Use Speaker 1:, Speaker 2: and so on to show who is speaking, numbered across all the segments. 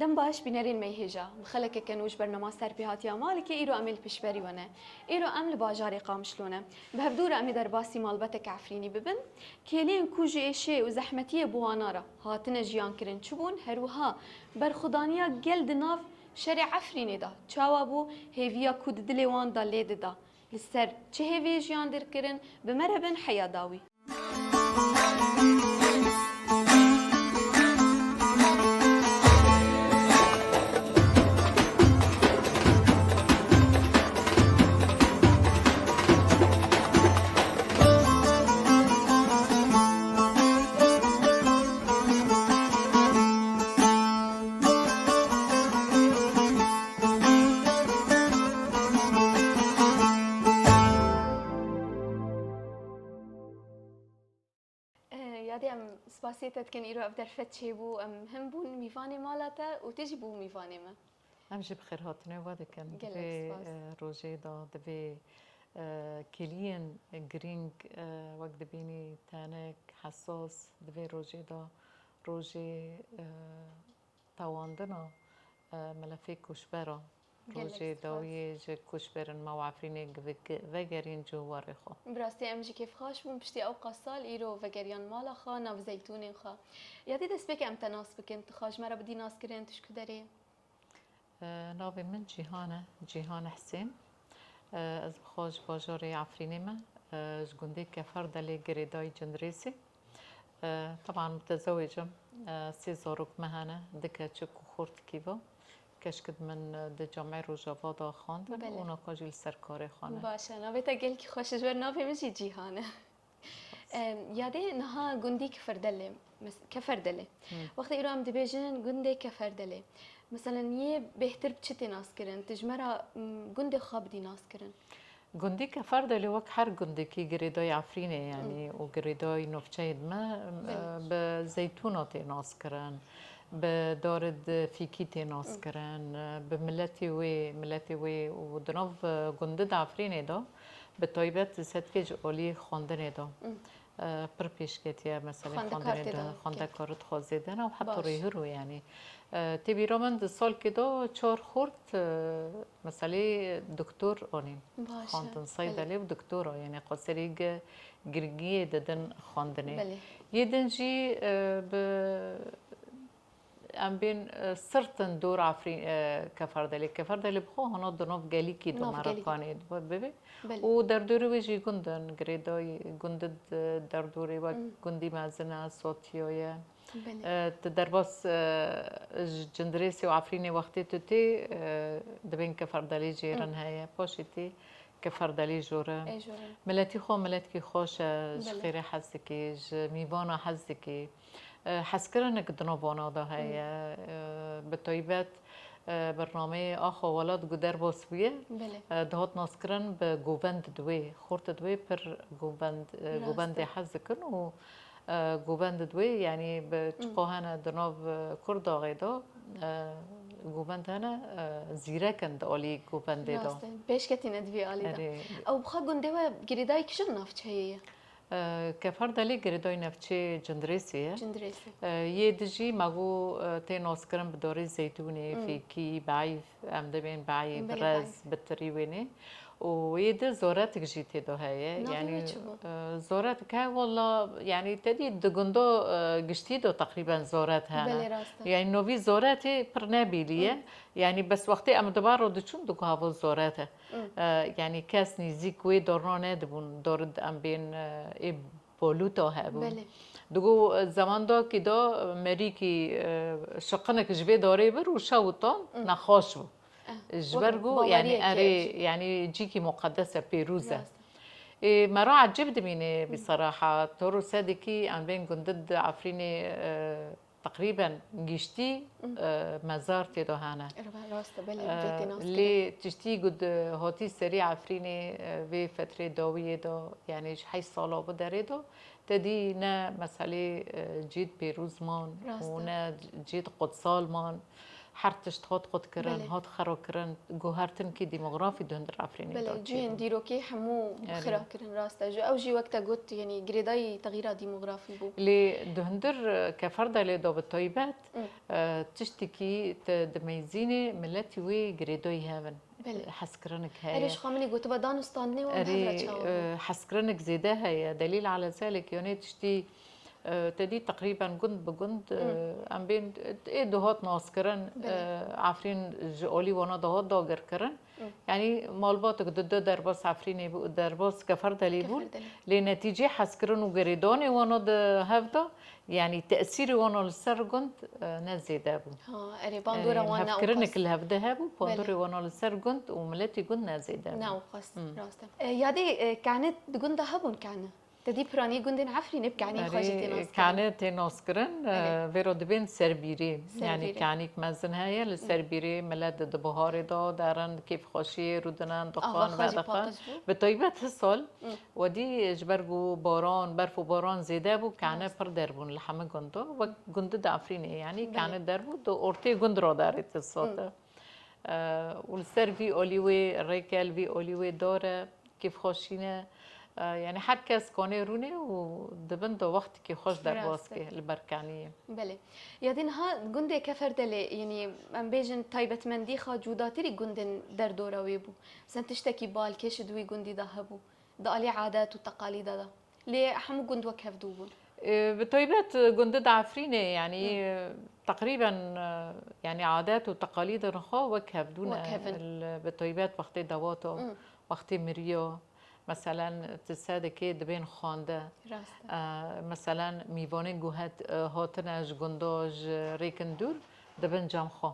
Speaker 1: دم باش بنرین میهجا مخلک کنوش برنامه سر بهات یا مال که ایرو عمل پیشبری ونه ایرو عمل باجاری قامشلونه به هفدور امی در باسی مالبت عفرینی ببن کلین کوجی شه و زحمتی بوانارا هاتن جیان کرن چبون هروها بر خدانیا گلد ناف شرع عفرینی دا چاوابو هیویا کود دلیوان دا لید دا لسر چه هیوی جیان در کرن بمربن حیاداوی سپاسیت کن ایرو افدر فتشی بو هم بون میوانی مالاتا و تجی بو میوانی ما
Speaker 2: همجی بخیر هاتنه واده کن دوی روژه دا دوی کلین گرینگ وقت دبینی تانک حساس دوی روژه دا روژه تواندنا ملفه کشبرا روژه داوی جه کشبرن ما وعفرینه وگرین جواره خوا
Speaker 1: براستی امجی کیف خاش بون پشتی اوقا سال ایرو وگریان مالا خوا ناف زیتونی خوا یادی دست بک امتناس بکن تخاش مرا بدی ناس کرن تشکو داری؟
Speaker 2: ناف من جیهان حسین از بخواش باجار عفرینه ما جگنده کفر دلی گریدای جندریسی طبعا متزوجم 3 زاروک مهانه دکه چکو خورد کیوا کشکد من د جامعه روجاوا خواندم اونا کاجیل سرکاره خانه
Speaker 1: باشه ناوی تا گل کی خوشش ور ناوی مجی جیهانه یاده نها گندی کفردله وقتی ایرو هم دبیجن گنده کفردله مثلا یه بهتر بچتی ناس کرن تجمرا گنده خواب دی ناس کرن
Speaker 2: گندی کفردله وقت هر گنده کی گریدای عفرینه یعنی و گریدای نفچه ما به زیتونات ناس کرن به دارد فیکی تناس کرن به ملتی وی و دناف گنده دافرینه دا به طایبت ستکج عالی خواندنه دا پر پیشکتیه مثلا خانده کارت خوازیدن و حتی ریه رو یعنی تبیرا من ده سال که دا 4 خورد مثلا دکتر آنیم خواندن صیدلی و دکتر یعنی قصری گرگی دادن خواندنه یه دنجی به ام بین سرتن دور عفرین کفردلی بخو هنو دنوف گلی کی دو مرکانی ببی و در دوری ویجی گندن گریدای گندد در دوری و گندی مازنه صوتیویه در باس جندریسی و عفرینی وقتی تو تی دبین کفردلی جیرن هیا پاشیتی کفردلی جوره ملتی خو ملت کی خوش خیر حزکی میوان حزکی حسکرن که دنبانا ده هی به طیبت برنامه آخو ولاد گودر باسویه دهات ناسکرن به گوبند دوی خورت دوی پر گوبند حز کن و گوبند دوی یعنی به چقاهن دناب کرد آقیدا گوبند هنه زیره کند آلی گوبنده دا
Speaker 1: بیش کتی ندوی آلی دا او بخواه گنده و گریدای کشن نافچه هیه
Speaker 2: کفردلی گریدای نفچه جندریسیه یه دجی مگو تناس کردن بداره زیتونی فیکی بعیف امدبین بعیف رز بطری وینه و یه ده زورت کجیتی دو هایه یعنی زورت که والله یعنی تدی دگندو گشتی دو تقریبا زورت هنه یعنی نوی زورت پر نبیلیه یعنی بس وقتی امدبار رو دچون دو هوا زورته یعنی کس نیزیک وی دورانه دبون دورد ام بین ای بولوتا هبون دگو زمان دا که دا مری کی شقنک جوی داره بر و شوطان نخاش بو جبرگو یعنی يعني جيكي مقدسة بيروزة مرا عجبت مني بصراحة تورو صدقي أنا بين جندد عفريني تقريبا جشتي مزار تدو هانا لي تشتي قد هاتي سريع عفريني في فترة داوية دو يعني حي صالة بدري دو تدي نا مسألة جيد بيروز مان ونا جيد قدسال مان حرتش تخوت خود کرن
Speaker 1: بله.
Speaker 2: هات خرا کرن گوهرتن کی دیموغرافی دهندر عفرینی
Speaker 1: بله
Speaker 2: داد
Speaker 1: جوین دیروکی همو خرا کردن راسته جو اوجی وقتا گوت یعنی گریدای تغییر دیموغرافی بو
Speaker 2: لی دهندر كفرد لی دو بالطيبات تشتكي تدميزيني ملتي وي جريدوي هافن
Speaker 1: بله
Speaker 2: حسكرنك هاي
Speaker 1: اريش خامني گوت و دانستاننی و هفرا چاو
Speaker 2: حسكرنك زيدا هي دليل على ذلك يعني تشتي تدي تقريبا جند بجند ام بين ايه دهات ناسكرن عفرين جولي وانا دهات داگر كرن يعني مالباتك ضد درباس عفريني بو درباس كفرد لي بول لنتيجه حسكرن وجريداني وانا ده هفدا يعني تاثيري وانا للسر جند نزيدا بو
Speaker 1: ها اري باندورا وانا
Speaker 2: حفكرنك اللي هفدا بو باندوري وانا للسر جند وملتي جند نزيدا
Speaker 1: ناو قص راسته يادي كانت جند هبون كانت تدي براني جندن عفري نبكعني خاجتي ناس
Speaker 2: كانت ناسكرن فيرو دبين سربيري يعني كانيك مزن هاي السربيري ملاد دبهار دا دارن كيف خاشي رودنان دخان بعدخان بطيبة الصل ودي جبرجو باران برف وباران زيادة بو كانت پر دربون لحمة جندو وجند دعفريني يعني كانت دربو دو أورتي جند را دارت الصوت والسربي أوليوي الريكال في أوليوي داره كيف خاشينه يعني هر کس کنه رونه و دبن دو وقتی که خوش در باز که البرکانیه
Speaker 1: بله یادین ها گنده کفر دلی یعنی من بیجن تایبت مندی خا جوداتری گندن در دوره وی بو مثلا تشتکی بال کش دوی گندی ده بو ده علی عادات و تقالید ده لی همو گند وکف دو بون
Speaker 2: بطيبات جندد عفرينة يعني تقريبا يعني عادات وتقاليد رخاء وكهف دون بطيبات وقت دواتو وقت مريو مثلا تصدقي دبين خانده مثلا میوانه گوهت هاتنش گنداج ریکن دور دبن جام خو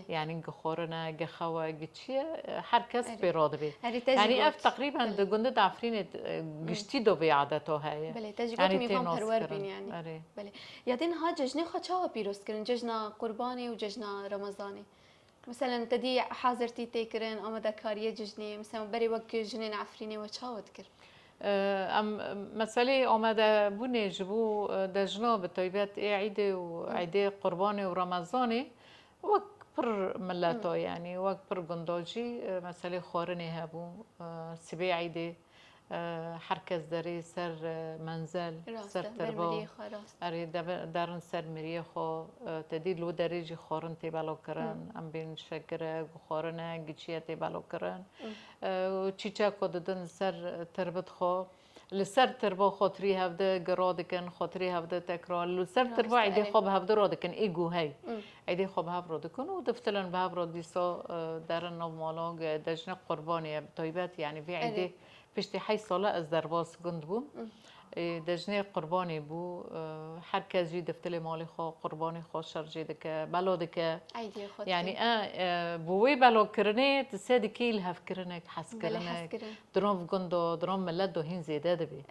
Speaker 2: يعني گخورنا گخوا گچيه هر کس براد بي يعني اف تقريبا گند عفرين گشتي دو بي عادته هي
Speaker 1: بله تجربه میوان پرور بين يعني بله یادین ها جشن خچا پیروز کرن جشن قرباني و جشن رمضاني مثلا تدي حاضرتي تكرن آماده کاری جشنی مثلا بری وقت جنین عفرینی و چاود کر
Speaker 2: ام مسئله آماده بونه جبو دجنا به طیبت عیده و عیده قربانی و رمضانی وقت پر ملتا يعني وقت پر گنداجی مسئله خورنی هبو سبی عیده حركز داري سر منزل سر تربا اري دارن سر مريه خو تدي لو درجه خورن تي بالو کرن ام بين شکر خورنه گچيه تي بالو کرن چيچا کو ددن سر تربت خو لسر تربا خاطري هفده گرادكن خاطري هفده تكرار لسر تربا عيدي خوب هفده رادكن ايگو هاي عيدي خوب هف رادكن و دفتلن بهف راديسا دارن نو مالاغ دجن قربانيه بطيبات يعني في عيدي پشتی 8 ساله از درباس گند بو دجنه قربانی بو هر کس جی دفتل مالی خو قربانی خو شرجی دکه بلا دکه يعني بوی بلا کرنه تسادی کیل هف کرنه حس کرنه درام گندو درام ملت دو هین زیاده دبی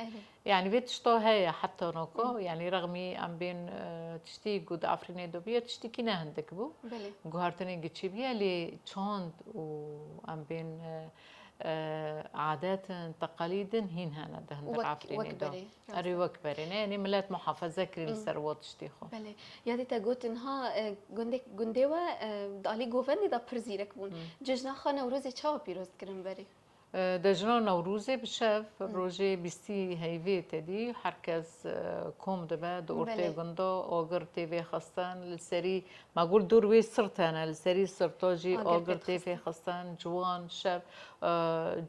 Speaker 2: يعني بيتشتو هي حتى نوكو يعني رغمي ام بين تشتي جود عفريني دوبيه تشتي كينا عندك بو جوهرتني جتشي بيها لي تشاند و ام بين عادات تقاليد هين هنا دهن عفريني دو اري وكبرين يعني ملات محافظه كريم سروات شتيخو
Speaker 1: بله يادي تا قلت انها گندوا دالي گوفندي دا پرزيرك بون ججنا خانه وروزي چاو پیروز کرن بری
Speaker 2: دجنا نوروزي بشاف روجي بيستي هيفي تدي حركز كوم دبا دورتي غندو اوغر تي في خستان للسري ما اقول دور وي صرت انا للسري صرتوجي اوغر تي في خستان جوان شاب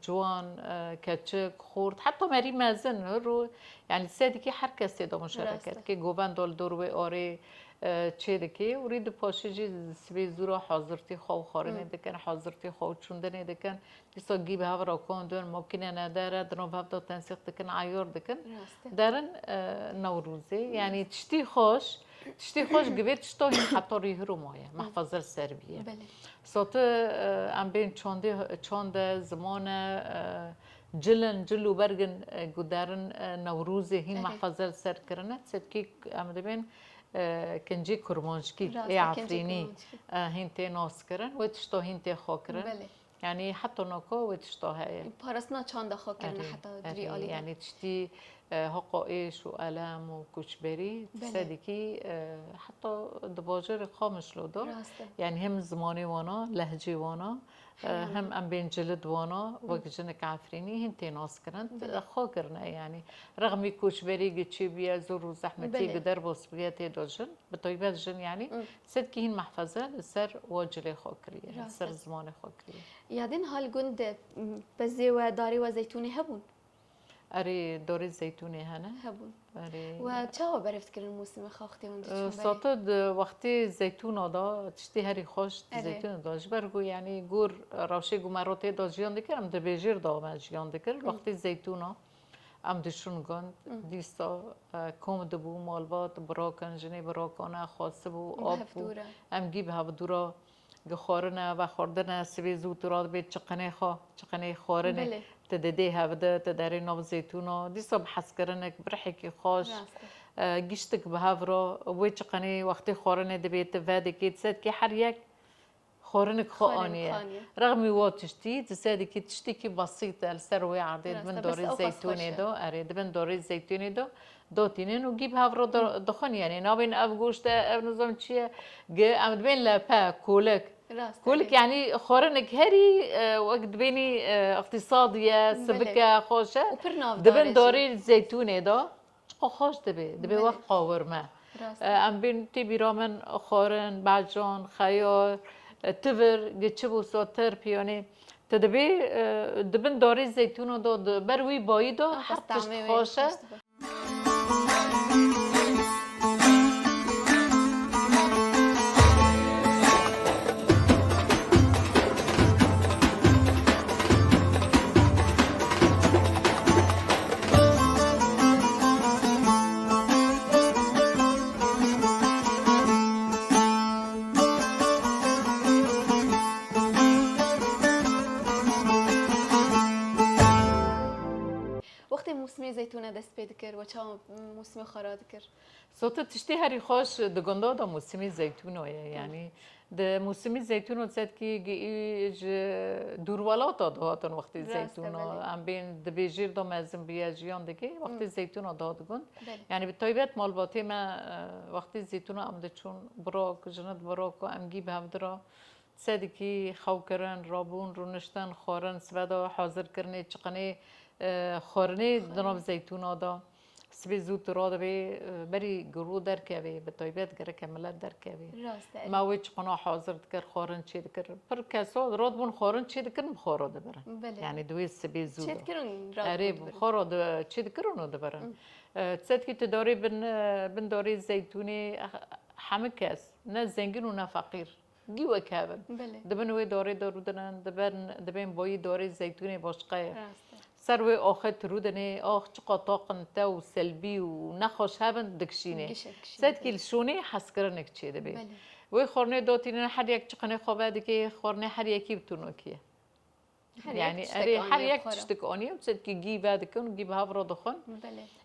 Speaker 2: جوان كاتشك خورت حتى مري مازن هرو يعني السادكي حركه سيدو مشاركات كي جوفان دول دور وي اوري چیدکی ورید پاشیجی سبی زورا حاضرتی خو خارنه دکن حاضرتی خو چوندنه دکن لیسا گی به هوا کندن ممکنه نداره درن به هوا تنسیق دکن عیار دکن دارن نوروزی یعنی تشتی خوش گوید تشتا هین حتی ریه رو مایه محفظه سربیه صوت ام بین چانده زمان جلو برگن گودارن نوروزی هین محفظه سر کرنه سبکی ام دبین کنجی کرمانشکی ای عفرینی هنتی ناس کرن و تشتا هنتی خا کرن یعنی حتی نکو و تشتا هایی
Speaker 1: پارسنا چند خا کرن حتی دری آلی
Speaker 2: یعنی تشتی هقائش وألم وكشبري تصدقي حتى دباجر خامش لو دو يعني هم زماني وانا لهجي وانا هم ام بين جلد وانا وقت جنك عفريني هنتي ناس كرنت خاكرنا يعني رغم كشبري قتشي بيا زور وزحمتي قدر بوس بياتي دوجن بطيبات جن يعني صدقي هن محفظة السر واجلي خاكرية سر زماني خاكرية
Speaker 1: يادين هالجند بزي داري وزيتوني هبون
Speaker 2: أري دوري الزيتوني هنا
Speaker 1: هبون
Speaker 2: أري
Speaker 1: وتشاو بعرفت كل الموسم خاختي وندش
Speaker 2: صوتد وقتی زیتون دا تشتی هری خوش زیتون دا جبرگو یعنی گور روشی گمراتی دا جیان دکرم در بیجیر دا من جیان دکر وقتی زیتونا ام دشون گند دیستا کم دبو مالبات براکن جنی براکانه خاصه بو آب بو ام گیب هفدورا گخارنه و خوردنه سوی زوتورات بید چقنه خارنه تددي هبدا تداري نوب زيتونة دي صب حس كرنك برحكي خوش جشتك بهافرو ويش قني وقتي خورنة دبيت فادي كي تسد كي حريك خورنك خانية رغم واتشتي تسد كي تشتي كي بسيطة السروي عديد من دوري الزيتوني دو أريد من دوري الزيتوني دو تنين وجيب هافرو دخن يعني نابين أبغوش ده نظام شيء جا أمد بين لا كولك كلك يعني خورنك هري وقت بيني اقتصادية سبكة خوشة دبن دوري الزيتونة دا خوش دبي وقت قاورمه ام بين تبي رامن خورن بعجان خيار تفر جتشبو سوتر بيوني تدبي دبن دوري الزيتونة دا بروي بايدا حتى خوشة
Speaker 1: زيتونة دست بيدكر وشام موسم خرادكر
Speaker 2: صوت تشتي هري خوش دقندا دا موسم زيتونة يعني ده موسم زيتونة تصد كي جيج دوروالاتا دهاتن وقت زيتونة ام بين دبيجير دا مازن بياجيان دكي وقت زيتونة دهاتن يعني بالطيبات مالباتي ما وقت زيتونة ام دچون براك جنت براك ام جيب هفدرا تصد كي خوكرن رابون رونشتن خورن سبدا حاضر كرني چقني خورنه دناب زیتون آدا سبی زود راده بی بری گرو در که بی به طیبت گره کملت در که بی ما ویچ قنا حاضر دکر خورن چی دکر پر کسا راد بون خورن چی دکر مخورا دبرن یعنی دوی سبی زود
Speaker 1: چی دکرن
Speaker 2: اره بخورا چی دکرن دبرن تصد که تداری بن داری زیتونی همه کس نه زنگین و نه فقیر گیو کابن دبن وی داری دارودنن دبن بایی داری زیتونی باشقه سروي آخت رودنه آخ چقا طاقن تا و سلبی و نخوش هبن دکشینه سد که لشونه حس کرنک چیده بی وی خورنه داتینه هر یک چقنه خوابه دیگه خورنه هر یکی بتونو کیه يعني أري حريك تشتك أني وتصدق جي بعد كون جي بها برا دخن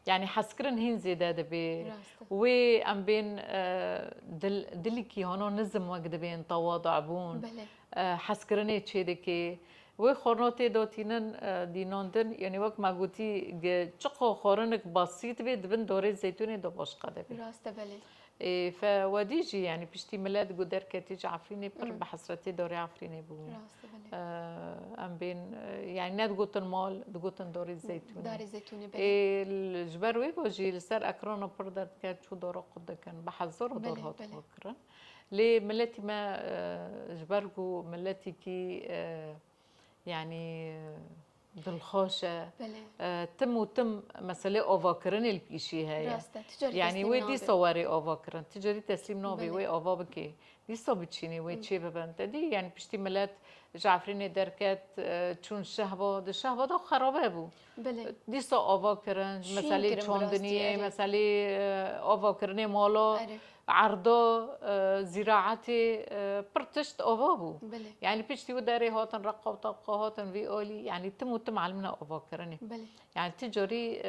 Speaker 2: يعني حسكرن هين زيادة دبي وأم بين دل كي هنا نزم وقت بين تواضع بون حسكرني تشيد كي وخورناتي دوتينن ديناندن يعني وقت ما قلتي شقة خورنك بسيط بيد بن دوري الزيتوني دو باش قدبي
Speaker 1: راسته بله
Speaker 2: فوديجي يعني بشتي ميلاد قدر كتيج عفريني بر بحسرتي دوري عفريني بو ام بين يعني ناد قوتن مال دقوتن دوري الزيتوني
Speaker 1: دوري الزيتوني بله
Speaker 2: الجبر ويجي لسر اكرون بردر كان شو دور قد كان بحذر ودور هات فكره لي ملتي ما جبرجو ملتي كي يعني بالخوشة تم مسألة أوفاكرن البيشي هاي يعني ويدي صوري أوفاكرن تجاري تسليم نوبي وي أوفابكي دي صوبتشيني وي تشي ببنت دي يعني بشتي ملات جعفرين دركات تشون شهبة ده شهبة ده خرابة بو دي صو أوفاكرن مسألة چوندنية مسألة أوفاكرن مالا عرضه زراعتي برتشت أوفابو يعني بيشتي وداري هاتن رقة وطاقة هاتن في أولي يعني تم علمنا أوفاكرني يعني تجاري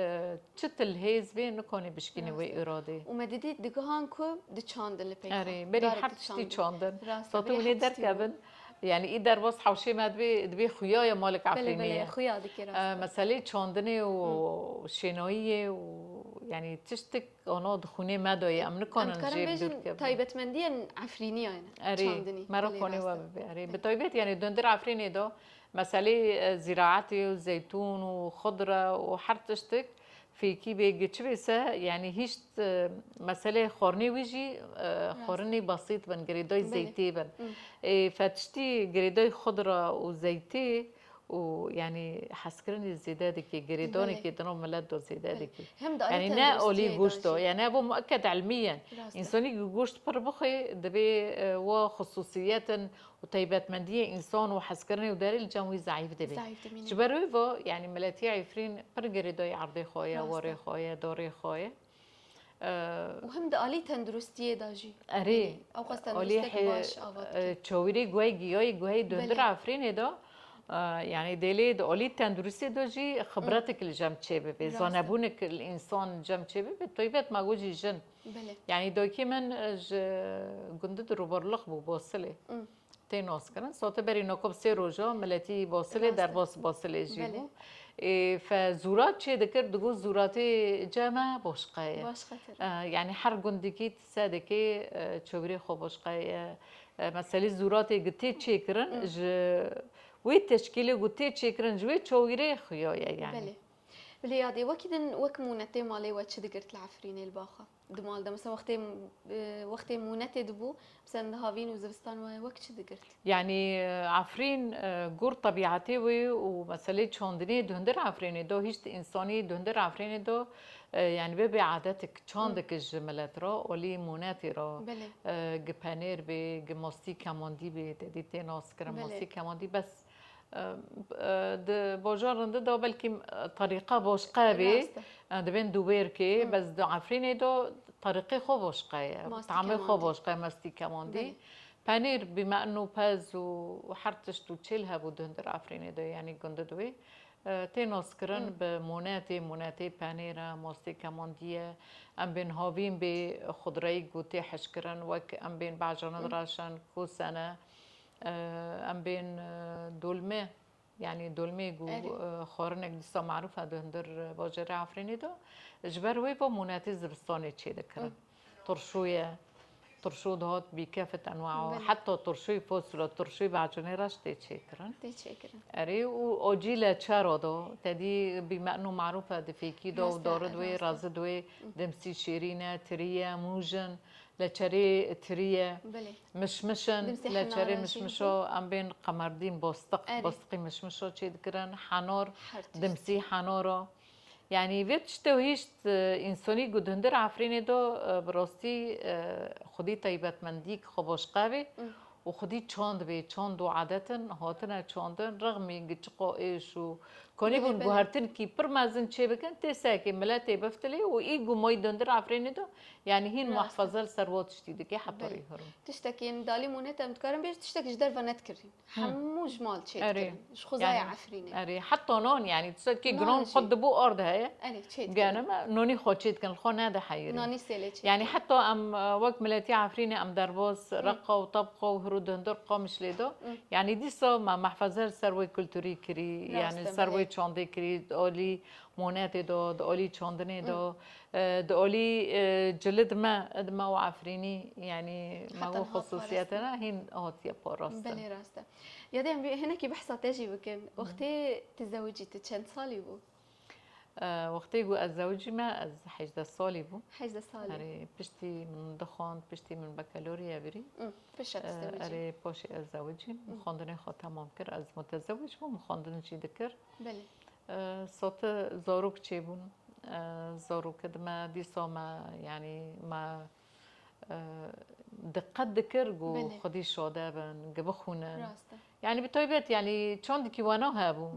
Speaker 2: تشتل هيز بين نكوني بشكيني وي إرادي
Speaker 1: ومددي دقهان كو دي چاندن لبيكو
Speaker 2: أري بري حرتشتي چاندن صوتوني در كابن يعني ای در باز حوشه ما دبی خویای مالک
Speaker 1: بله
Speaker 2: عفرینیه.
Speaker 1: خویا دکی راسته.
Speaker 2: مسئله چاندنی و شنایی و یعنی تشتک آنها دخونه ما دایی ام نکنن
Speaker 1: کارم
Speaker 2: جیب دور
Speaker 1: بیشتر
Speaker 2: که.
Speaker 1: تایبەتمەندی عفرینی آینه.
Speaker 2: آره مرا کنی و آره به تایبەت یعنی دندر عفرینی دا مسئله زراعتی و زیتون و خضره و هر تشتک فيكي بيجتشبسه يعني هيش مسألة خورني ويجي خورني بسيط بن جريداي زيتي بن فتشتي جريداي خضرة وزيتي ويعني حسكرني الزيدادك جريدوني كده ملاد الزيدادك يعني نا أولي جوشتو يعني أبو مؤكد علميا إنساني جوشت بربخي دبي وخصوصيات وطيبات مندية إنسان وحسكرني وداري الجوي ضعيف دبي جبرويفو يعني ملاتي عفرين برجريدوي عرضي خويا وري خويا دوري خويا
Speaker 1: وهم دقالي تندرستيه داجي
Speaker 2: أري
Speaker 1: أو قصد تندرستك باش أفضل
Speaker 2: تشويري جوي جيوي جوي دندر عفرين ده يعني دليل دولي تندرستي دوجي خبرتك الجم تشبه بزنابونك الإنسان جم تشبه بطيبات ما وجي جن يعني دوكي من جندد روبرلخ بوصله تينوس كنا صوت بري نوكب سيروجا ملتي بوصله در بوصله جيبو فزورات شيء ذكر دقول زورات جامع بوشقاية يعني حر جندكي تصدقي تشوفري خو بوشقاية مسألة زورات قتي تشكرن وی تشکیل گوته چیکرن جوی چویره خیایا يعني
Speaker 1: بله یادی وکیدن وک مونته مالی و چه دگرت العفرینه الباخه دمال ده مثلا وقتی مونته دبو مثلا هاوین و زبستان و وک چه دگرت
Speaker 2: يعني عفرين جور طبيعتي ومسألة چاندني دهندر عفريني دو هيشت إنساني دهندر عفريني دو يعني ببي عاداتك چاندك الجملات را ولي موناتي را جبانير بي جماستي كماندي بي تديتي ناس كرم ماستي كماندي بس ده باجارن ده بلكي طريقة باشقابي دبين دوبيركي بس دو عفريني دو طريقة خو باشقاية طعمي خو باشقاية ماستي كماندي بانير بما انه باز وحرتشت وتشيلها بودهندر عفريني ده يعني جنددوي تينوس كرن بموناتي بانيرا موستي كماندية ام بين هاوين بخضري قوتي حشكرن وك ام بين بعجان دراشن كوسنة ام بين دولمي يعني دولمي جو خورنك دستا معروفة دهندر باجر عفريني ده جبروي بموناتي زبستاني تشي دكرن طرشوية ترشو دهات بكافة أنواعه حتى ترشوي فوسلو ترشوي بعجنة راش تيشكرن أري وأجيلة شارودو تدي بما إنه معروفة دفيكي دو ودوردوي رازدوي دمسي شيرينة تريا موجن لشري تريا مشمشن لشري مشمشو أم بين قمردين بوستقي مشمشو تشيدكرن حنور دمسي حنورو يعني فيتش توهيشت إنساني جدهندر عفريني دو براستي خدي طيبات منديك خباش قابي وخدي چاند بي چاند وعادة هاتنا چاندن رغم جتقو إيش و كوني بون جوهرتن كي برمازن شيء بكن تساكي ملاتي بفتلي وإيجو ماي دندر عفريني دو يعني هين محفظة الثروات شتيدكي حطوري هرم
Speaker 1: تشتكي دالي مونتا متكرم بيش تشتكي جدار فنات كرين حمو جمال شيء كرين خزايا يعني عفريني
Speaker 2: أري حتى نون يعني تشتكي جرون خد بو أرض هاي
Speaker 1: أري شيء
Speaker 2: جانا نوني خد شيء كان الخون هذا حيري
Speaker 1: نوني سيلة
Speaker 2: يعني حتى أم وقت ملاتي عفريني أم دربوس رقة وطبقة وهرو دندر قامش ليدو يعني دي صو ما محفظة الثروة كولتوري كري يعني الثروة شاندي كري دولي موناتي دو دولي چاندني دو دولي جلد ما وعفريني يعني ما هو خصوصياتنا هين هاتيا باراستا
Speaker 1: بلي راستا يادي هناك بحثة تجي بكن وقتي تزوجي چند سالي بو
Speaker 2: وقتی گو از زوجی ما از 18 سالی بو
Speaker 1: 18 سالی
Speaker 2: آره پشتی من دخان پشتی من بکالوریا بری
Speaker 1: پشت تزوجی
Speaker 2: آره پاشی از زوجی مخاندن خود تمام کرد از متزوج بو مخاندن چی دکر
Speaker 1: بله
Speaker 2: صوت زاروک چی بون زاروک ما دیسا ما يعني ما دقت دكر جو خدي شاده بن بخونن يعني بطيبت يعني چون دكي وانا هابو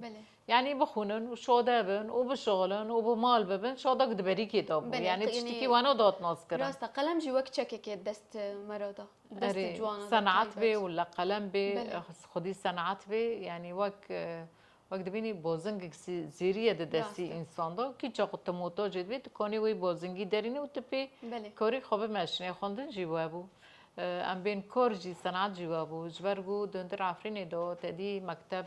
Speaker 2: يعني بخونن وشاده بن وبشغلن وبمال ببن شاده قد بري كتاب يعني تشتكي وانا دات ناس كرا
Speaker 1: راستا قلم جي وقت شكك دست مرادا دست جوانا
Speaker 2: صنعت بي ولا قلم بي خدي صنعت بي يعني وقت بینی بازنگ زیریه دستی انسان دا کی چاق تموتا جد بید کنی وی بازنگی درینه و تپی کاری خوب ماشینه خواندن جیبه بو ام بین کارجی صنعت جوا بو جبرگو دندر عفرین دو تدی مکتب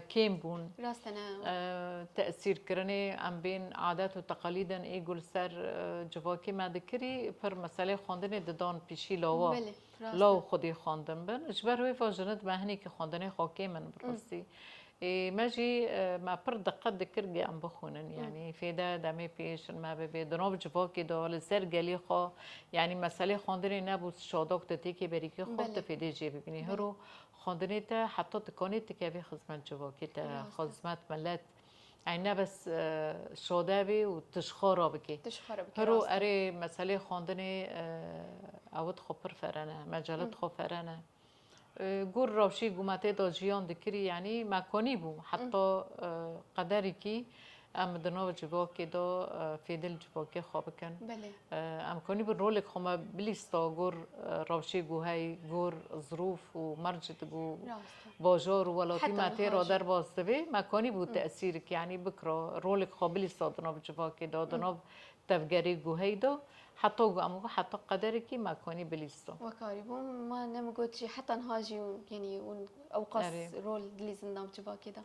Speaker 2: کیم بون
Speaker 1: راستنا
Speaker 2: تأثیر کرنه ام بین عادات و تقالیدن ای گل سر جواکی مدکری پر مسئله خواندن ددان پیشی لاوا
Speaker 1: بله
Speaker 2: لاو خودی خواندن بن جبر وی واجنت مهنی که خواندن خاکی من برسی ماجي ما پر دقت ذكر ام بخونن يعني في ده دمي بيش ما به دناب جواكي دال سر گلی خو يعني مسئله خواندن نبود شاداک تتی که بری که خود في ده جي ببینی هرو خواندن تا حتی تکانی تکیه خدمت جواكي تا خدمت ملت يعني نه بس شاده بی و تشخارا بکی هرو اره مسئله خواندن اوت خو پر فرنه مجالت خو فرنه گور روشی گومته دا جیان دکری یعنی مکانی بو حتی قدری کی ام دنو جواکی دا فیدل جواکی خواب کن ام کنی بر رولک خما بلیستا گور روشی گو های گور ظروف و مرجت گو باجار و ولاتی مته را در بازده مکانی بو تأثیر کی یعنی بکرا رولک خواب بلیستا دنو جواکی دا دنو تفگری گو های دا حتی امو حتی قدری کی مکانی بلیستا
Speaker 1: وکاری بوم ما نمیگوید چی حتی نهاجی یعنی اون اوقاس رول دلیزن نام جوا کده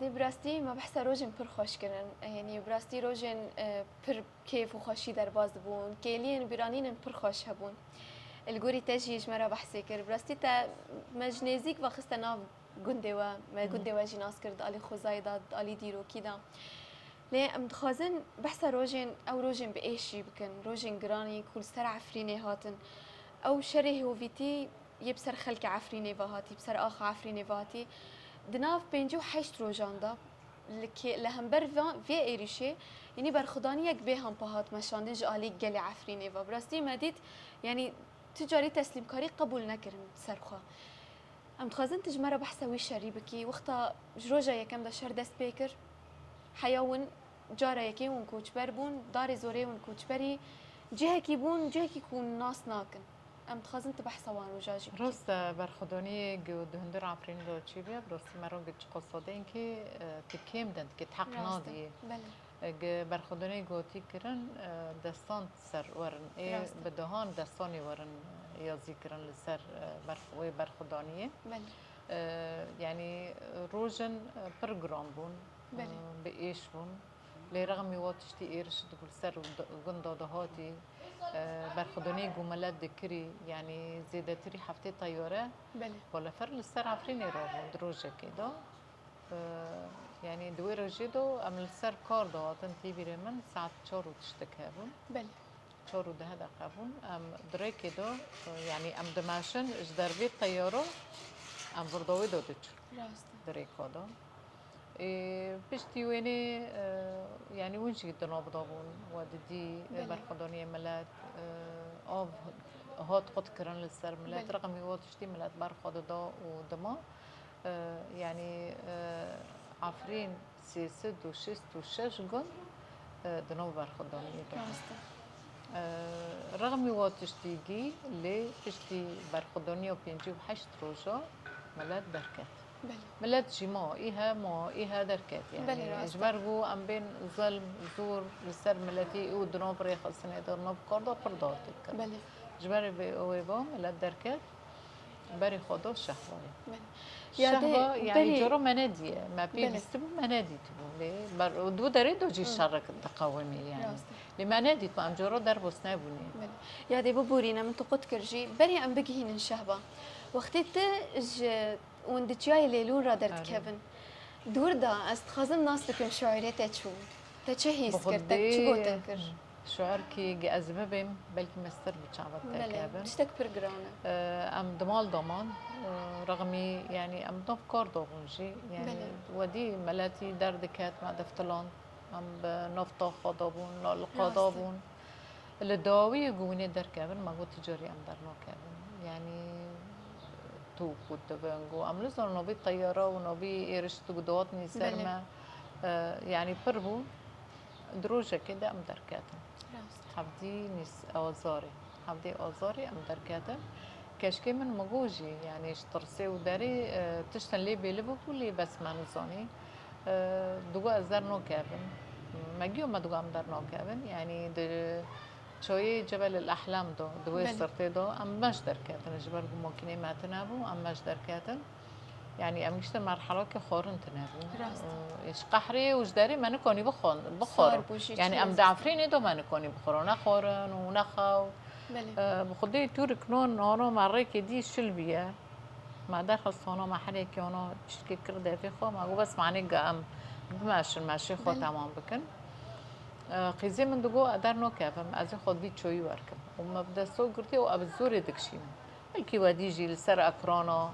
Speaker 1: براستی ما بحث روزن پر خوش کردن یعنی براستی روزن پر کیف و خوشی در باز بون کلین بیرانین پر خوش هبون الگوری تجیج مرا بحثی کرد براستی تا مجنزیک و خستنا گنده و ما گنده و جناس کرد علی خوزای داد علی دیرو کیدا لی ام دخازن بحث روزن او روزن به ایشی بکن روزن گرانی کل سر عفرینه هاتن او شره هویتی یبسر خلق عفرینه وهاتی بسر آخ عفرینه وهاتی دناف بينجو حشت روجاندا لهمبر في ايريشي يعني برخداني يك بهم بهات مشاندج عليك جلي عفرين ايفا براستي مديت يعني تجاري تسليم كاري قبول نكرن سرخه ام تخازن تجمره بحسوي شريبكي وقتا جروجا يكم دا شر دست بيكر حيوان جارا يكي ون كوچبر بون داري زوري ون كوچبري جهكي بون جهكي كون ناس ناكن ام تخازن تبحث وان وجاجي
Speaker 2: راست برخدانی گود هندر عفرین دو چی بیا براستی مرا گچ قصاده این که تکیم دند که حق نادیه بله برخدانی گوتی کرن دستان سر ورن ای بدهان دستانی ورن یازی کرن لسر برخدانیه بله یعنی روزن پروگرام بون بله به ایش بون لرغم واتشتي إيرش تقول سر جندا دهاتي برخداني جملات ذكري يعني زيادتري حفتي طيارة ولا فر للسر عفريني راهو دروجة كده يعني دويرة جدو أم السر كار دهاتن تيبي من ساعة شارو تشتكابون بله شارو ده هذا قابون أم دري كده يعني أم دماشن إجدار بيت طيارة أم بردوي دو تشر دري كده بشتي ويني يعني وينش جدا نابضابون ودي برخدانية ملات آب هات قد كرن للسر ملات رقم هوات شتي ملات برخد دا ودما يعني عفرين سيسد وشست وشش جن دنو برخدانية رقم هوات شتيجي اللي بشتي برخدانية وبينجي وحشت روجا ملات بركات ملات جما إيها دركات يعني إجبارجو أم بين ظلم زور لسر ملاتي ودنوب ريخ السنة درنوب كاردا فردات تذكر إجباري بأويبا ملات دركات بري خدا شهوة شهوة يعني جرو منادية ما بي بيستبو منادي تبو ليه دو داري دو جي شرك تقاومي يعني لمنادي تو أم جرو در بسنا بوني
Speaker 1: يا دي بورينا من تقط كرجي بري أم بجهين الشهبة وقتي وندتشاي ليلون رادرت كيفن دور دا استخازن ناس لكن شعري تشو تشهيس كرتك تشبو تنكر
Speaker 2: شعر كي جازمه بهم بلكي مستر بتشعبت تكابن
Speaker 1: تشتك برجرانا
Speaker 2: ام دمال ضمان رغمي يعني ام نفكار دوغنجي يعني ودي ملاتي دردكات مع دفتلان ام بنفطا خضابون القضابون الدواوي جوني در كابن ما قلت تجاري ام در نو كابن يعني توك والتبنجو عم لزر نوبي طيارة ونوبي إيرش تقدواتني سرما يعني بربو دروجة كده أم دركاتن حبدي نس أوزاري حبدي أوزاري أم دركاتن كشكي من مجوجي يعني اشترسي وداري تشتن لي بليفربول لي بس ما نزوني دوغا أزدر نو كابن ما جيو ما دوغا أم در نو كابن يعني شوي جبل الأحلام دوي صرتي أم مش دركاتن جبل ممكن ما تنابو أم مش دركاتن يعني أمشت مرحلة كخورن تنابو إيش قحري وش داري ما نكوني بخور يعني أم دعفريني دو ما نكوني بخور ونخورن ونخو بخدي تور كنون أنا مرة كدي شلبية ما دخل صونا ما حدا كيانو تشكي كرده في خو ما هو بس معني قام ماشي خو تمام بكن قيزي من دقو أدار نو كافم أزي خود بي شوي واركب وما بدأ سو قرتي وأبزوري دكشين الكي وديجي لسر أكرانا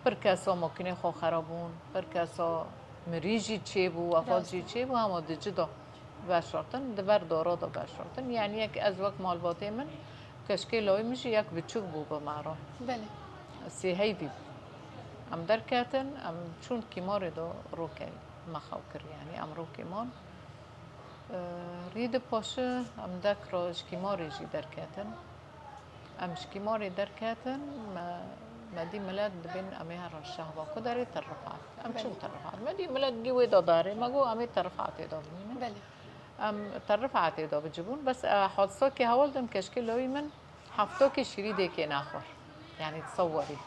Speaker 2: بركاسو ممكن خو خرابون بركاسو مريجي تشيبو وفاجي تشيبو هم دجدا باشرتن دبر دارا دا باشرتن يعني یک از وقت مالباته من کشکی لای میشه یک بچوک بو به معرا
Speaker 1: بله
Speaker 2: سی هی بی ام در کاتن ام چون کیمار دو روکی مخاو کر یعنی ام روکی مان رید پاشه ام دکراش کیماری جی در کاتن ام شکیماری در کاتن ما دي ملاد بين أميها الشهوة كداري ترفعت أم شو ترفعت ما دي ملاد جوي داري ما جو أمي ترفعت دابني
Speaker 1: بله
Speaker 2: ام ترفعت داب جبون بس حادثة كي هولدم كشكل لوي من حفتو كي شري ديكي ناخر يعني تصوري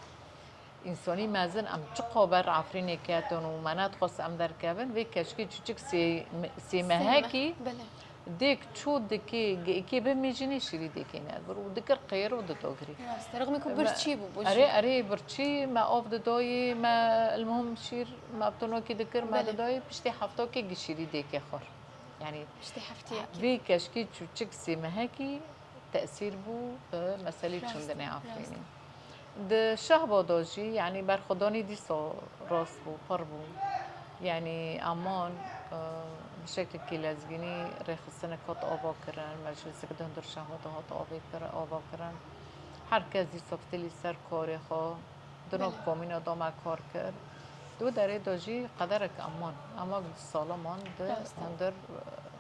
Speaker 2: إنساني مازن ام تقابر عفريني كاتون ومنات خاص ام در كابن في كشكي تشك سي مهاكي
Speaker 1: بله
Speaker 2: ديك تشو ديكي كي بميجني شري ديكي نادبر ودكر قير ودتوغري
Speaker 1: رغم يكون برتشي بو
Speaker 2: أري برتشي ما أوف ددوي ما المهم شير ما بتنو كي ذكر ما ددوي بشتي حفتو كي شري ديكي خور يعني
Speaker 1: بشتي حفتي
Speaker 2: في كشكي تشوتشك سي مهاكي تأثير بو مسألة شندني عفريني ده شهبة دوجي يعني برخداني دي صو راس بو فربو يعني أمان بشكل كي لازجني ريخ السنة كات آبا كرن مجلس كده هندر شهوة هات آبا كرن هر کسی سفتلی سر کاری خو دنو کامینا دام کار کرد دو داره داجی قدرک اما سالمان ده هندر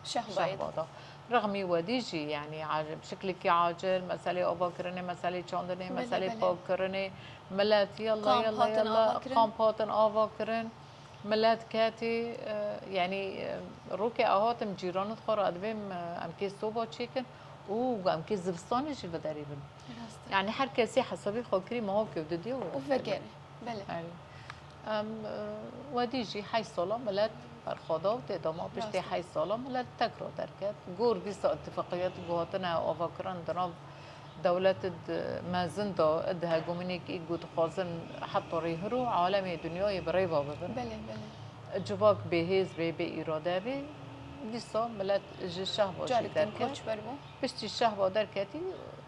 Speaker 2: شهبادا رغمی ودیجی یعنی عاجل بشکلی که عاجل مسئله آبا کرنه مسئله چاندنه مسئله پاک کرنه ملت یلا قامپاتن آبا کرن ملت کاتی یعنی روک آهاتم جیرانت خور ادبیم امکی صوبا چیکن او ام که زبستانش بداری بن يعني هر کسی حسابی خاکری موقع بدی و
Speaker 1: وفجر بله
Speaker 2: ودیجی 8 ساله ملت برخودا و تداما پشت 8 ساله ملت تکرار درکت گور بیست اتفاقیات گوهاتنا آواکران دناب دولت مازن دا ادها گمینی که گود خازن حتی ریهرو عالم دنیای برای بابا بن
Speaker 1: بله
Speaker 2: جواک بهز به اراده به دیسا ملت جشه باشی درکت پشتی شه با درکتی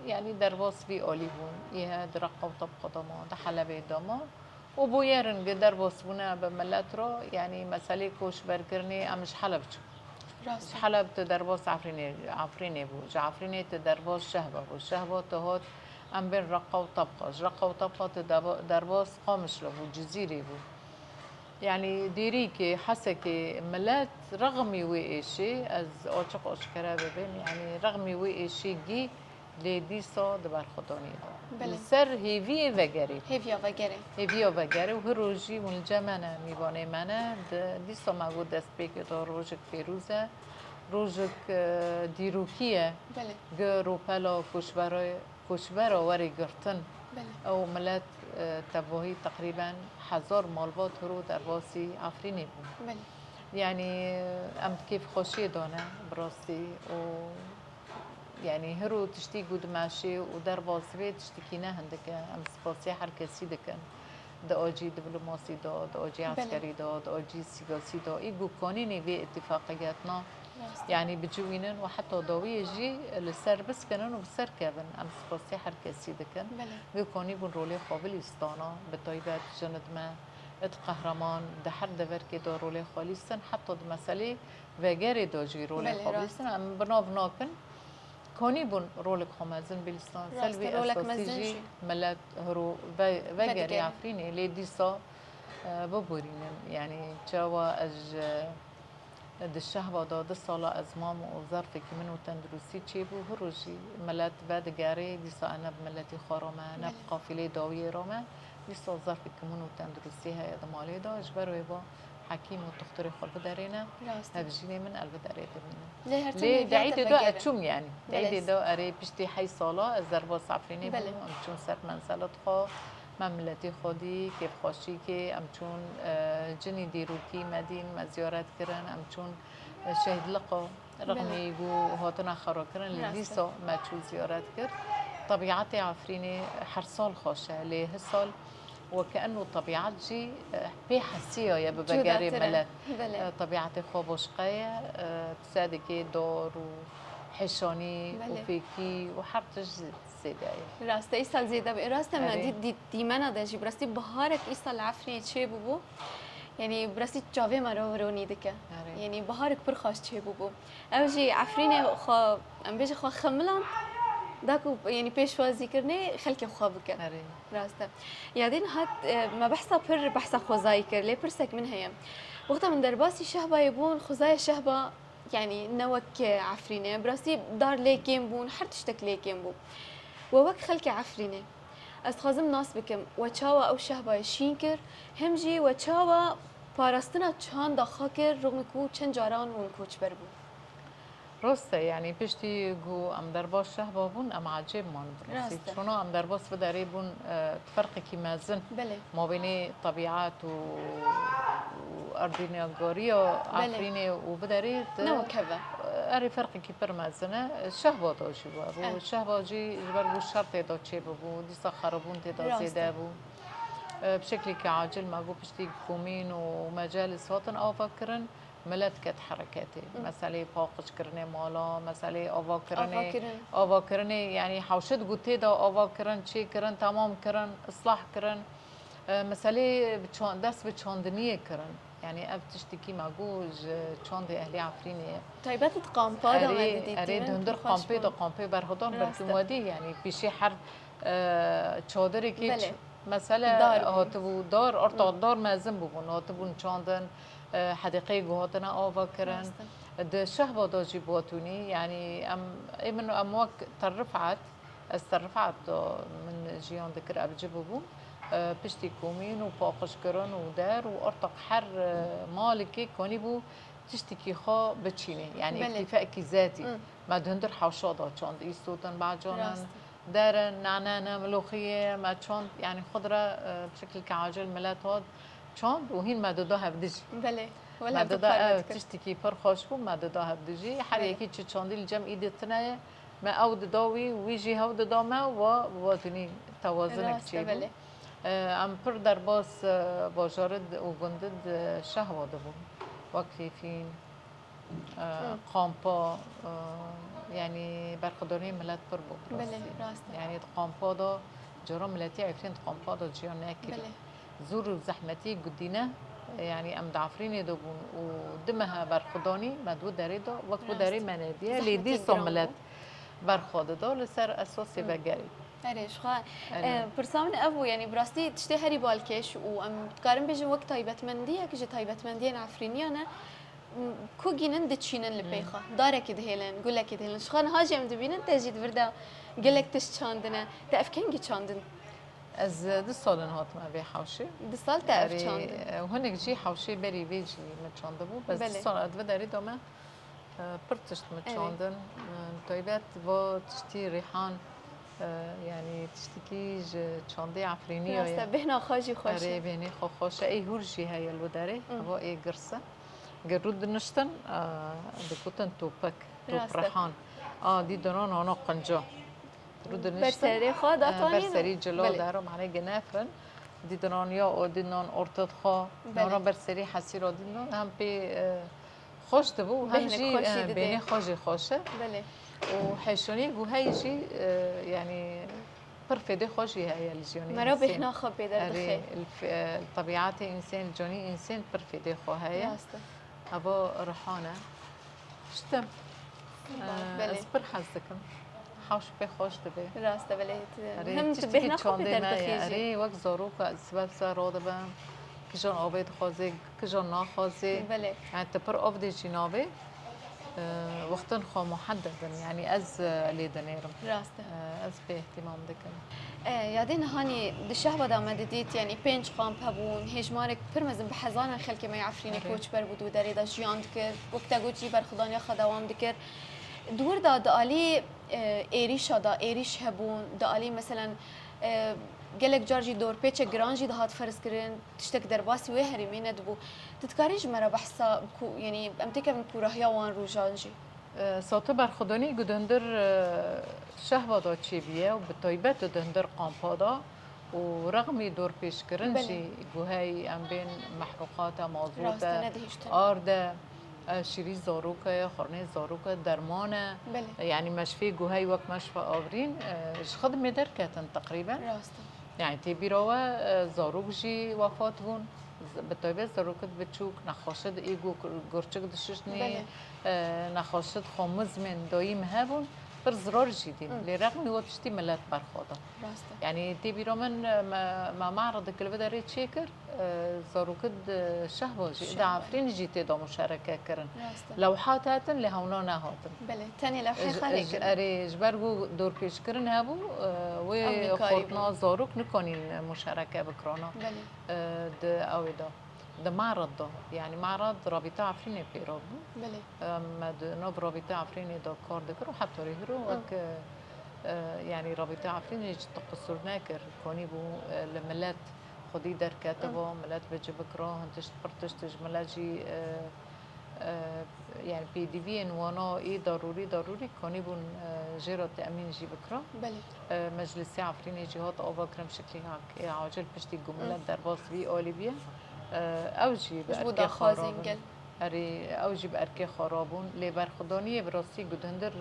Speaker 2: يعني درباس في أوليفون إيه درقة وطبقة دما ده حلبة دما وبويرن درباس بنا بملاترو يعني مسألة كوش بركرني أمش حلب شو حلب تدرباس عفريني بو عفريني تدرباس شهبة تهات أم بين رقة وطبقة تدرباس قامش له جزيرة بو يعني ديريكي حسكي ملات رغمي وإيشي از أشق أشكرا ببين يعني رغمي وإيشي جي لیدیسا دبر خدانی دار. سر هیوی وگری. هیویا وگری و هر روزی اون جمعه میوانه منه دیسا مگود دست بگی دار روزک پیروزه روزک دیروکیه. گروپلا کشورا وری گرتن. او ملت تباهی تقریبا 1000 مالبات رو در واسی آفرینی بود. یعنی ام کیف خوشی دانه براستی و يعني هرو تشتي قد ماشي ودار باسبي تشتكي هندك ام سباسي هر كسي دكن دا اوجي دبلوماسي دا اوجي عسكري دا اوجي سياسي دا ايغو قانوني في اتفاقياتنا يعني بجوينن وحتى ضوي يجي للسر بس كانن وبسر كابن ام سباسي هر كسي دكن بيكوني بن رولي قابل استانا بطيبات جند ما قهرمان ده هر دور که دار رولي خالصن حتى مسئله وغير داجي رولي قابل استان ام بناو ناكن کانی بون رولک خمازن بیلستان سلوی
Speaker 1: رولک
Speaker 2: اساسیجی
Speaker 1: مزنجی.
Speaker 2: ملت هرو وگری عفرینه لی دیسا ببورینم یعنی جوا از دشهوا داده سالا از مام و ظرف که منو تندرستی چی بو هروجی ملت بعد گاری دیسا انا بملتی خارمه انا قافله داویه رامه دیسا ظرف که منو تندرستی های دمالی داش بروی با حکیم و دکتر خود بدارینه هبجینه من البداره دبینه لی دعیده دا اتشوم یعنی دعیده دا اره پشتی 8 سالا از ضربا سفرینه بو امچون سر منزلت خواه مملتی خودی که خوشی که امچون جنی دیروکی مدین مزیارت کردن امچون شهید لقا رغمی گو هاتنا خرا کردن لیسا مچو زیارت کرد طبیعت عفرینه هر سال خوشه لیه سال وكأنه طبيعات جي بحسيه يا ببقاري ملت طبيعة خوبوشقية تصادقي دور وحشاني وفيكي وحرتش زيدايا
Speaker 1: راسته إيصال زيدا بقى راسته ما دي منا ده جي براسي بهارك إيصال عفري تشي بوبو يعني براسي جاوي مرة وروني دكا يعني بهارك برخاش تشي بوبو أو جي عفرينه خا أم بيجي خا خملان داكو يعني بيشوازي كرني خلكي خوابك راسته يادين هات ما بحثا بر بحثا خوزاي كر لي برسك من هي وقتها من درباسي شهبه يبون خوزاي شهبه يعني نوك عفرينه براسي دار ليكين بون حرتشتك ليكين بو ووك خلكي عفرينه استخازم ناس بكم وتشاوا او شهبه شينكر همجي وتشاوا باراستنا چان داخاكر رغم كو چن جاران ون کوچ بربو
Speaker 2: راسته يعني بشتي جو ام درباش شهبه بون ام عجيب مان براسي شنو ام درباس بداري بون فرق كي مازن ما بين طبيعات وأردنيغوريا عفريني وبداري
Speaker 1: نو كذا
Speaker 2: اري فرق كي برمازنه شهبه دو جوا الشهبه جي جبر شرط دو تشي بو دي خربون تدا زيدا بو بشكل كعاجل ما جو بشتي كومين ومجالس وطن او فكرن ملت كت حركاتي مسألة باقش كرني مالا مسألة آوا كرني يعني حوشت قلتي دا آوا كرن شيء كرن تمام كرن إصلاح كرن مسألة بتشان درس بتشاندنية كرن يعني أب تشتكي معجوج تشاندي أهلي عفريني
Speaker 1: طيبات قامبا دا
Speaker 2: أريد هندر قامبي برهدان برتمودي يعني بشي حرب تشادري كيش مسألة هاتبو دار أرتع دار مازن ببون هاتبون تشاندن حديقي جوهاتنا آوا كرن ده شهبة دا جيبواتوني يعني من أمواك ترفعت من جيان ذكر أبجيبو بو بشتي كومين وباقش كرن ودار وأرتق حر مالكي كوني بو تشتكي خا بتشيني يعني اكتفاء ذاتي ما دهندر حوشاضة چاند إيستوتن بعجانن دارن نعنانة ملوخية ما چاند يعني خضرة بشكل كعاجل ملاتات چاند وهين مدودا هبدجي
Speaker 1: بله
Speaker 2: ولا مدودا تشتكي پر خوش بو مدودا هبدجي حر يكي چه چاندي الجم ايدتنا ما اود داوي ويجي هود داما وواتني توازنك چي بو ام پر درباس باجارد و گندد شهوا دبو وكيفين قامبا يعني برخداري ملت پر بو يعني قامبا دا جرا ملتي عفرين قامبا دا جيان ناكل زور وزحمتي قدينا يعني ام دعفريني دوبون ودمها برخداني مدو داري دا وقت داري مناديه اللي دي صملت برخود دا لسر اساسي بقري
Speaker 1: أريش خا برسامن أبو يعني براستي تشتي هري بالكش وأم تقارن بيجي وقت طيبة مندية كجي طيبة مندية عفرينيانة كو جينن دتشينن لبيخا دارك دهيلن قولك دهيلن شخان هاجي أم دبينن تجد بردا قلك تشاندنا تأفكنجي تشاندن
Speaker 2: از دو سال هات ما بي حوشي
Speaker 1: دو سال تأف تشاندن
Speaker 2: وهنك جي حوشي بري بيجي متشاندبو بس دو سال أدوى داري دوما برتشت متشاندن طيبات با تشتي ريحان يعني تشتكيج چاندي عفرينية
Speaker 1: راسته بهنا خاجي خوشه
Speaker 2: اري بهني خوشه اي هورجي هاي الوداري هو اي قرصة قرود نشتن دكوتن توبك توب ريحان دي دونان انا قنجا رود نشتن
Speaker 1: برسري خا داتاني
Speaker 2: برسري جلو دارو معناه جنافرن دي دونان يا او دي نان ارتد خا نورا برسري حسيرا دي نان هم بي خوش دبو هم جي بهني خاجي خوشه
Speaker 1: بله
Speaker 2: وحيشوني وهيجي يعني برفدي خوشي هاي الجوني
Speaker 1: مرة بهنا خب بدر دخل
Speaker 2: الطبيعات إنسان الجوني إنسان برفدي خو هاي أبو رحانة شتم أصبر حزكم حوش به خوش دبی
Speaker 1: راست بله
Speaker 2: آره
Speaker 1: هم
Speaker 2: تشتی
Speaker 1: تبه
Speaker 2: که
Speaker 1: نخواب
Speaker 2: چانده
Speaker 1: در
Speaker 2: ما
Speaker 1: دخیجی
Speaker 2: آره وقت زارو که سبب سر دبم کجان آبید خوازه کجان نخوازه
Speaker 1: بله
Speaker 2: يعني تبر أفضل جنابه وقتن خو محددا يعني از ليدنيرم
Speaker 1: راسته
Speaker 2: از به اهتمام دکن
Speaker 1: یادین هانی دشه باد آمده دید یعنی پنج قامپ هبون هجمارک پرمزن به حزان خلک می عفرین کوچ بر بودو داری دا جیان دکر وقتا گوچی بر خدانیا خداوام دکر دور دا دالی ایریش دا ایریش هبون دالی مثلا گلک جارجی دور پیچ گرانجی دهات فرض کردن تشتک در باسی و هریمی ندبو تتکاریج مرا بحثا یعنی امتیکه من کوراهیا وان روجانجی
Speaker 2: ساته برخدانی گدندر شهوادا چی بیه و به طیبت گدندر قامپادا و رغم دور پیش کردن جی گوهی ام بین محروقات مازوده آرده شیری زاروکه خورنه زاروکه درمانه يعني مشفي جوهي وك مشفى آورين خد مدر كاتن تقريبا
Speaker 1: راسته
Speaker 2: يعني تبيروا زاروك جي وفات بون بالطيبة زاروكت بتشوك نخاشد إيجو قرشك دششني نخاشد خامز من دايم هبون بر زرار جديد لرغم هو تشتي ملات برخوضة يعني تبيروا من ما معرض كل بدأ ريت شيكر زاروكت شهباجي إذا عفرين جيتي دا مشاركة كرن لوحات هاتن لهونا نهاتن
Speaker 1: بله تاني لوحة خارج
Speaker 2: أري جبرجو دور پیش کرن هبو و خورتنا زاروك نکنین مشاركة بكرانا
Speaker 1: بله
Speaker 2: د اويدا ده معرض ده يعني معرض رابطة عفريني بيرابو
Speaker 1: بله
Speaker 2: مد نوب رابطة عفريني ده كار دكرو حتى ريهرو وك يعني رابطة عفريني تقصر ناكر كوني بو لملات خدي در كاتبه ملات بجي بكرا هنتش برتش ملاجي يعني بي دي بي وانا ايه ضروري كوني بون جيرة تأمين جي بكرا
Speaker 1: بله
Speaker 2: مجلس عفريني جهات آبا كرم شكلي هاك عاجل بشتي جملات در باص بي أوليبيا اوجي بأركي خرابون اري اوجي بأركي خرابون لبر خداني براسي گدهندر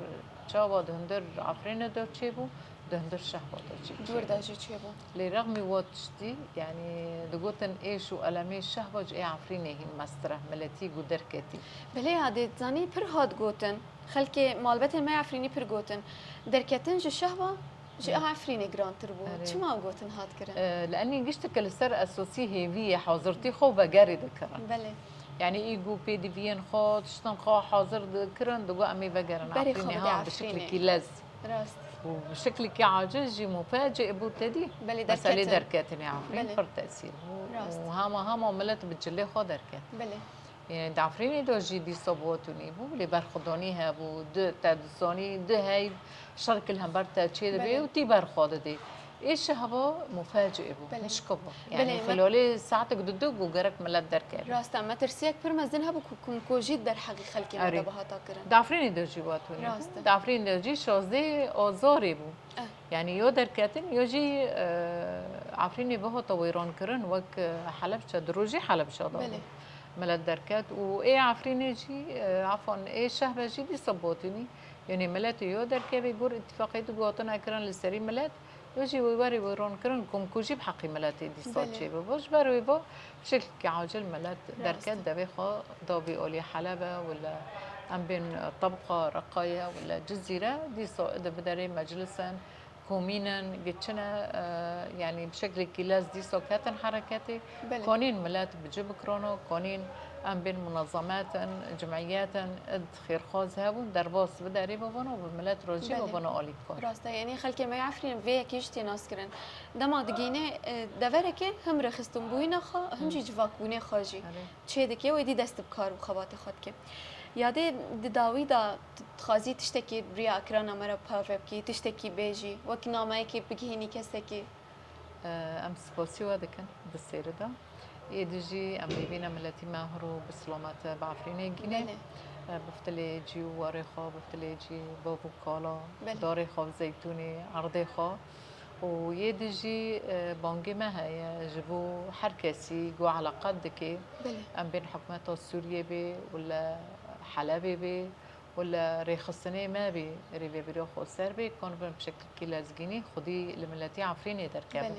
Speaker 2: چاوا دهندر عفرين دو چيبو دهندر شهوات دو
Speaker 1: دور داجي چيبو
Speaker 2: لرغم واتشتي يعني دقوتن ايش وألمي شهوج اي عفريني هي مستره ملتي قدر كتي
Speaker 1: بله هادي زاني پر هاد گوتن خلكي مالبت ما عفريني پر گوتن دركتن جو شهوه جي عفريني جرانتر بو شو ما قوتن هاد كرن
Speaker 2: لاني قشت كل سر اساسي هي حاضرتي خو بجاري ذكرن
Speaker 1: بله
Speaker 2: يعني ايجو بي دي فين خو تشتن خو حاضر ذكرن دقو امي بجرن عفريني ها بشكل كيلز
Speaker 1: راست
Speaker 2: وبشكل كي عاجز جي مفاجئ بو تدي مسألة دركاتني عفرين فر تأثير وهما ملت بتجلي خو دركات
Speaker 1: بله
Speaker 2: يعني دعفريني دو جي دي صبوتوني بو لي برخداني هبو دو تدساني دو هاي شرك الهمبرتا تشيد بي وتي برخود دي ايش هبا مفاجئ بو مش كبا يعني خلال ساعتك ددوق وجرك ملت دركات
Speaker 1: راستا ما ترسيك برمزن هبو كون كوجيت در حقي خلكي مدا بهاتا كرن
Speaker 2: دعفريني دو جي واتوني دعفريني دو جي شازدي آزاري بو يعني يو دركاتن يجي عفريني بهو طويران كرن وك حلب شدروجي حلب شادو ملت دركات وايه عفريني جي عفوا ايه شهبه جي دي صبوتني يعني ملت يو دركه بيقول اتفاقيه قوتنا كرن للسري ملت يجي ويبري ويرون كرن كم كوجي بحقي ملت دي صوتشي بوش بري بو بشكل كعاجل ملت دركات دبي خو دابي اولي حلبه ولا ام بين طبقه رقايه ولا جزيره دي صائده بدري مجلسا كومينا جتشنا يعني بشكل كلاس دي سوكاتن حركاتي كونين ملات بجيب كرونو كونين ام بين منظمات جمعيات اد خير خوز هابون درباس بداري بابنا وبملات روجي بابنا اولي كون
Speaker 1: راستا يعني خلكي ما يعرفين في كيشتي ناس كرن دما دقينه دوركه هم رخصتم بوينا خا هم جي جواك بوينه خاجي تشيدكي ودي دست بكار بخبات خدكي یاده داوی دا تخازی تشتکی ریا اکرانا مرا پاور کی تشتکی بیجی وقت نامه کی بگهینی کسی کی
Speaker 2: ام سپاسی و دکن بسیار دا ایدجی ام بیبینا ملتی مهرو بسلامت بعفرینه گینه بفتلی جی واره خواب بفتلی جی بابو کالا داره خواب زیتونی عرضه خواب و یدجی بانگی ما هي جبو هر کسی جو علاقات دکی ام بین حکومت سوریه بی ولا حلبي بي ولا ريخصني ما بي ريفي بريو خسر بي كون بشكل كيلازجيني خدي لملاتي عفريني دركاب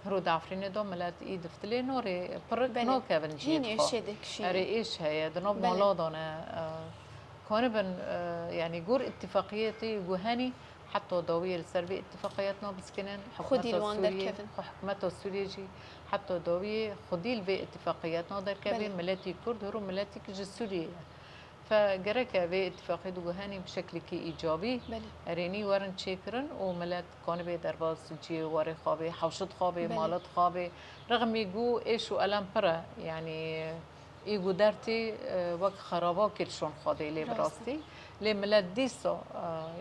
Speaker 2: هرود عفريني دو ملات ايد فتلي نوري برك نو كابن جيد
Speaker 1: هيني شدك شي
Speaker 2: اري ايش هي دنوب مولادنا كون بن يعني جور اتفاقيتي جوهاني حتى داوی لسر وی اتفاقیات نابسکنن
Speaker 1: خودی لوان در کفن
Speaker 2: حکومت سوریه جی حتى داوی خودی لوی اتفاقیات نادر کفن ملتی کرد هرو ملتی که سوریه فجرك في اتفاقية دوغهاني بشكل كي إيجابي أريني ورن تشيكرن وملات كان بي درباز جي وري خابي حوشت خابي مالت خابي رغم يجو إيش وألم برا يعني يجو درتي وقت خرابا كرشون خادي لي براستي لي ملات ديسا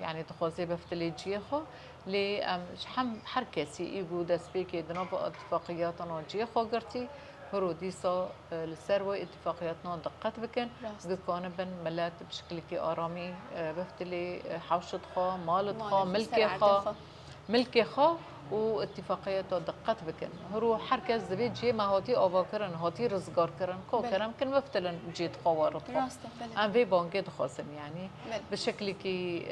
Speaker 2: يعني تخوزي بفتلي جيخو لي هم حركسي يجو دسبيكي دنابا اتفاقياتنا جيخو قرتي هرو ديسا لسر اتفاقياتنا دقت بكن بكون بن ملات بشكل كي آرامي بفتلي حوشت خا مالت خا ملكي خا واتفاقيات دقت بكن هرو حركز دبي جي ما هاتي آواكرن هاتي رزقار كرن كو كرم كن بفتلن جيت خوارد خا ام في بانكي دخاسم يعني بشكل كي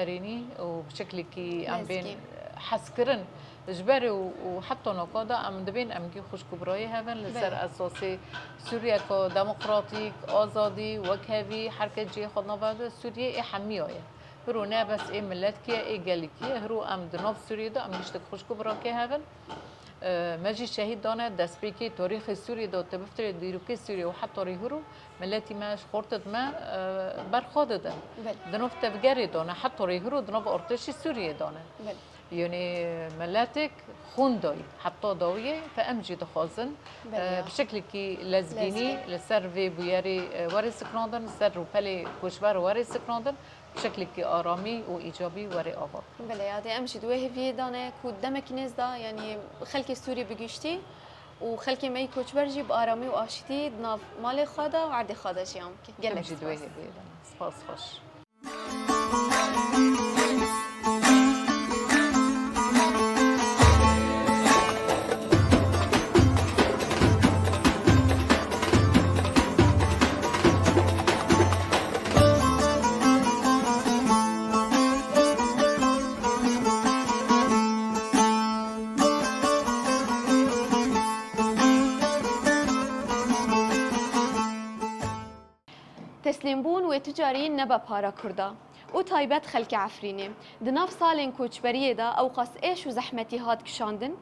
Speaker 2: أريني وبشكل كي ام بين حسكرن جبري وحتى نقاده ام دبين ام جي خوش كبراي هفن لسر اساسي سوريا كو ديمقراطيك ازادي وكهفي حركه جي خدنا بعد سوريا اي حميايه هرو نه بس اي ملت كي اي جالكيه هرو ام دنوب سوريا ده ام يشتك خوش كبرا كي هفن ماجي شهيد دانا دسبيكي تاريخ سوريا ده تبفتر ديروكي سوريا وحتى ريهرو ملتي ماش خورتت ما برخاده ده دنوب تفجري دانا حتى ريهرو دنوب ارتشي سوريا دانا يعني ملاتك خوندوي حتى داوية فأمجي دخازن بشكل كي لزبيني لسر بياري وري سكراندن سر روبالي كوشبار وري سكراندن بشكل كي آرامي وإيجابي وري آباد
Speaker 1: بله يعني أمشي دوه في دانه كود دمك نزدا يعني خلك السوري بجشتي وخلك ماي كوشبرجي بآرامي وآشتي دناف مالي خادا وعردي خادا جيام كي
Speaker 2: أمشي دوه في دانه سپاس خوش
Speaker 1: تسلیم بون و تجاری نبا پارا کرده و تایبت خلک عفرینه دناف سالن کوچبریه دا او قاس ایش و زحمتی هات کشاندن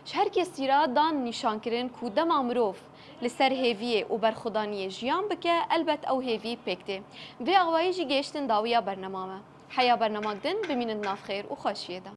Speaker 1: شهر کسی را دان نشان کرن کو دم امروف لسر هیویه و برخودانیه جیان بکه البت او هیوی پکته و اغوایی جی گشتن داویا برنامه حیا برنامه دن بمین ناف خیر و خوشیه دا